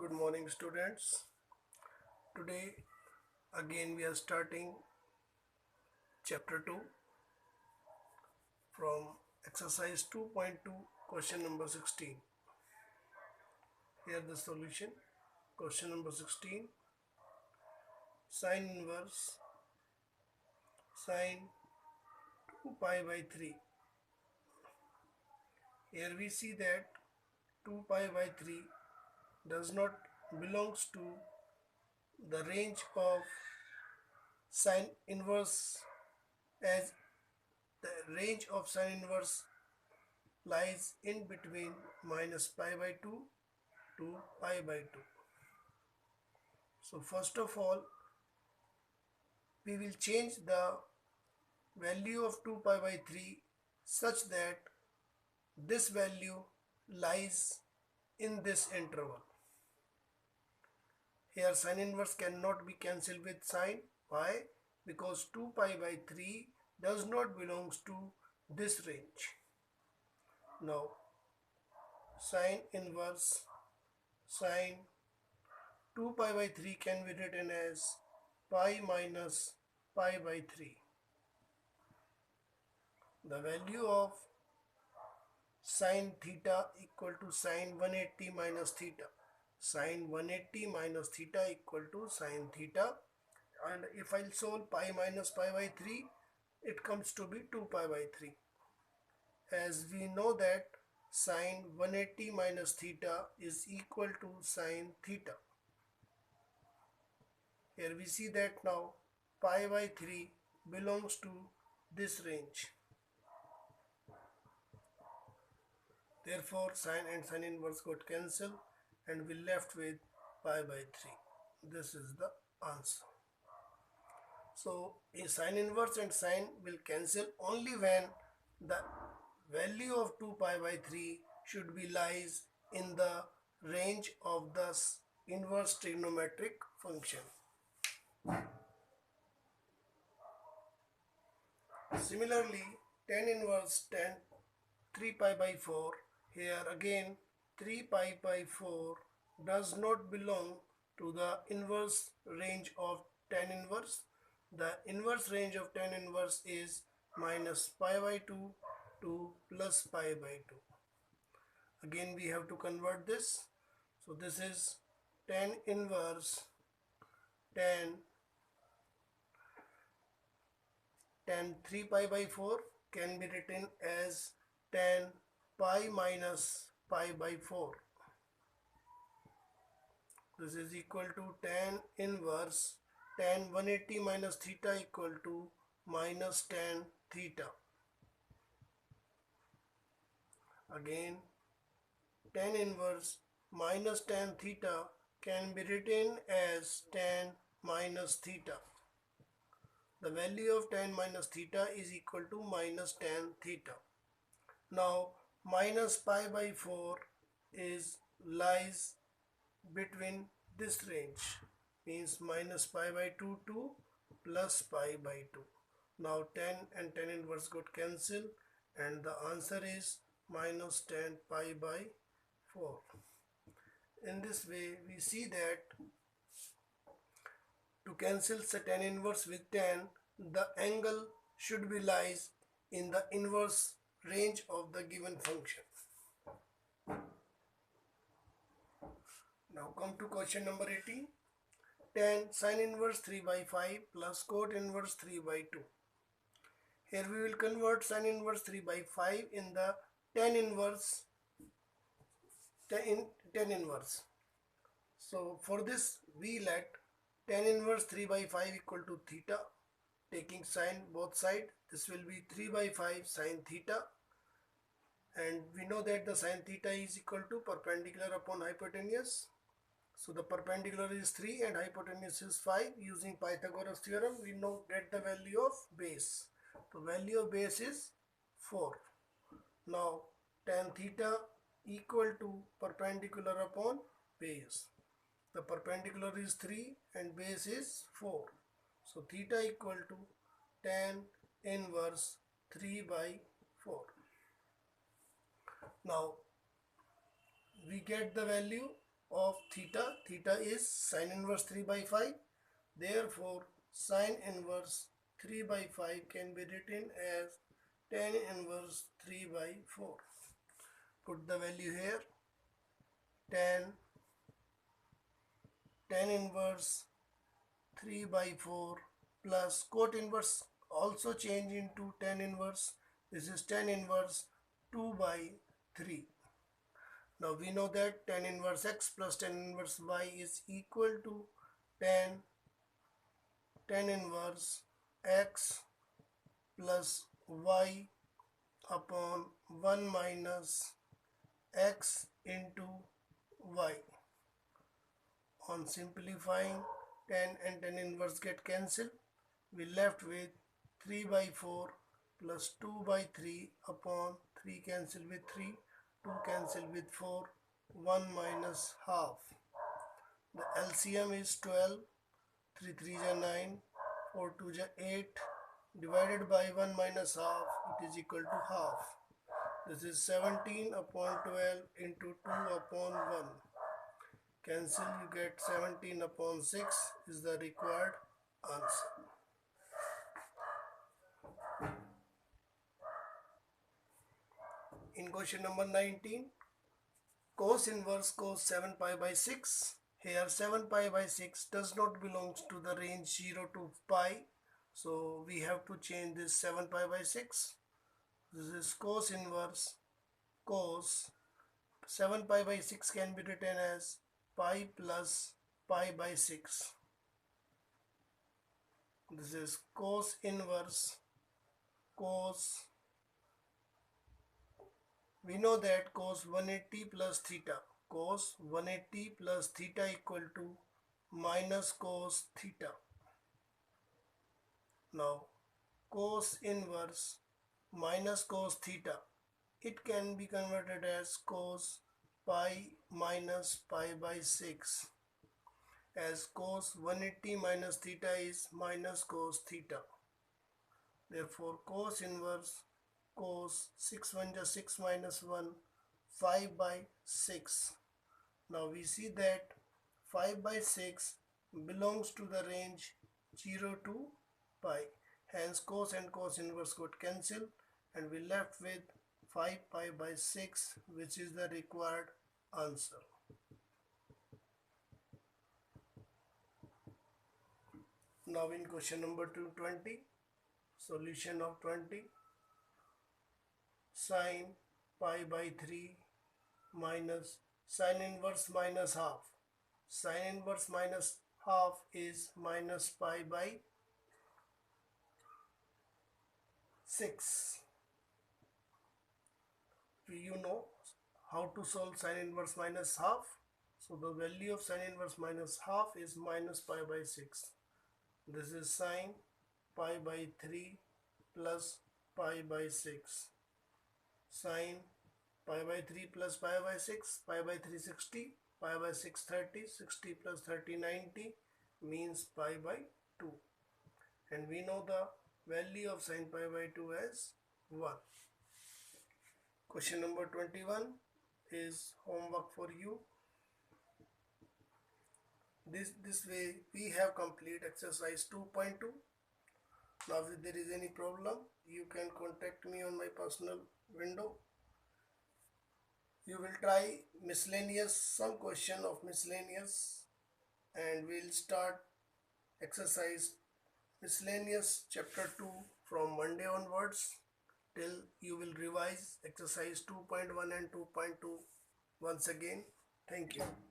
Good morning, students. Today again we are starting chapter 2 from exercise 2.2, question number 16. Here the solution. Question number 16, sine inverse sine 2 pi by 3. Here we see that 2 pi by 3 does not belongs to the range of sine inverse, as the range of sine inverse lies in between minus pi by 2 to pi by 2. So first of all, we will change the value of 2 pi by 3 such that this value lies in this interval. Here sin inverse cannot be cancelled with sine. Why? Because 2 pi by 3 does not belongs to this range. Now sine inverse sine 2 pi by 3 can be written as pi minus pi by 3. The value of sine theta equal to sine 180 minus theta. Sine 180 minus theta equal to sine theta. And if I'll solve pi minus pi by 3, it comes to be 2 pi by 3. As we know that sine 180 minus theta is equal to sine theta. Here we see that now pi by 3 belongs to this range. Therefore, sine and sine inverse got cancelled and we left with pi by 3. This is the answer. So, a sine inverse and sine will cancel only when the value of 2 pi by 3 should be lies in the range of the inverse trigonometric function. Similarly, tan inverse tan 3 pi by 4, here again 3 pi by 4 does not belong to the inverse range of tan inverse. The inverse range of tan inverse is minus pi by 2 to plus pi by 2. Again we have to convert this. So this is tan inverse tan 3 pi by 4 can be written as tan pi minus pi by 4. This is equal to tan inverse tan 180 minus theta equal to minus tan theta. Again tan inverse minus tan theta can be written as tan minus theta. The value of tan minus theta is equal to minus tan theta. Now minus pi by 4 lies between this range, means minus pi by 2 to plus pi by 2. Now tan and tan inverse got cancelled and the answer is minus tan pi by 4. In this way we see that to cancel tan inverse with tan, the angle should be lies in the inverse range of the given function. Now come to question number 18. Tan sin inverse 3 by 5 plus cot inverse 3 by 2. Here we will convert sin inverse 3 by 5 in the tan inverse. So for this we let tan inverse 3 by 5 equal to theta. Taking sine both sides, this will be 3 by 5 sine theta. And we know that the sine theta is equal to perpendicular upon hypotenuse. So the perpendicular is 3 and hypotenuse is 5. Using Pythagoras theorem, we know get the value of base. The value of base is 4. Now tan theta equal to perpendicular upon base. The perpendicular is 3 and base is 4. So theta equal to tan inverse 3 by 4. Now we get the value of theta. Theta is sine inverse 3 by 5. Therefore, sine inverse 3 by 5 can be written as tan inverse 3 by 4. Put the value here. Tan inverse 3 by 4 plus cot inverse also change into tan inverse. This is tan inverse 2 by 3. Now we know that tan inverse x plus tan inverse y is equal to tan inverse x plus y upon 1 minus x into y. On simplifying, tan and tan inverse get cancelled. We left with 3 by 4 plus 2 by 3 upon 3 cancel with 3, 2 cancel with 4, 1 minus half. The LCM is 12, 3 3 is 9, 4 2 is 8, divided by 1 minus half, it is equal to half. This is 17 upon 12 into 2 upon 1. Cancel, you get 17 upon 6 is the required answer. In question number 19, cos inverse cos 7 pi by 6. Here 7 pi by 6 does not belong to the range 0 to pi. So we have to change this 7 pi by 6. This is cos inverse cos 7 pi by 6 can be written as pi plus pi by 6. This is cos inverse cos. We know that cos 180 plus theta. Cos 180 plus theta equal to minus cos theta. Now cos inverse minus cos theta, it can be converted as cos pi minus pi by 6, as cos 180 minus theta is minus cos theta. Therefore cos inverse cos 6 1 just 6 minus 1, 5 by 6. Now we see that 5 by 6 belongs to the range 0 to pi. Hence cos and cos inverse got cancelled and we left with 5 pi by 6, which is the required answer. Now in question number 220, solution of 20. Sine pi by 3 minus sine inverse minus half. Sine inverse minus half is minus pi by 6. You know how to solve sine inverse minus half. So the value of sine inverse minus half is minus pi by 6. This is sine pi by 3 plus pi by 6. Sine pi by 3 plus pi by 6, pi by 3 60, pi by 6 30, 60 plus 30 90 means pi by 2. And we know the value of sine pi by 2 as 1. Question number 21 is homework for you. This way we have complete exercise 2.2. Now if there is any problem, you can contact me on my personal window. You will try miscellaneous, some question of miscellaneous, and we'll start exercise miscellaneous chapter 2 from Monday onwards till you will revise exercise 2.1 and 2.2 once again. Thank you.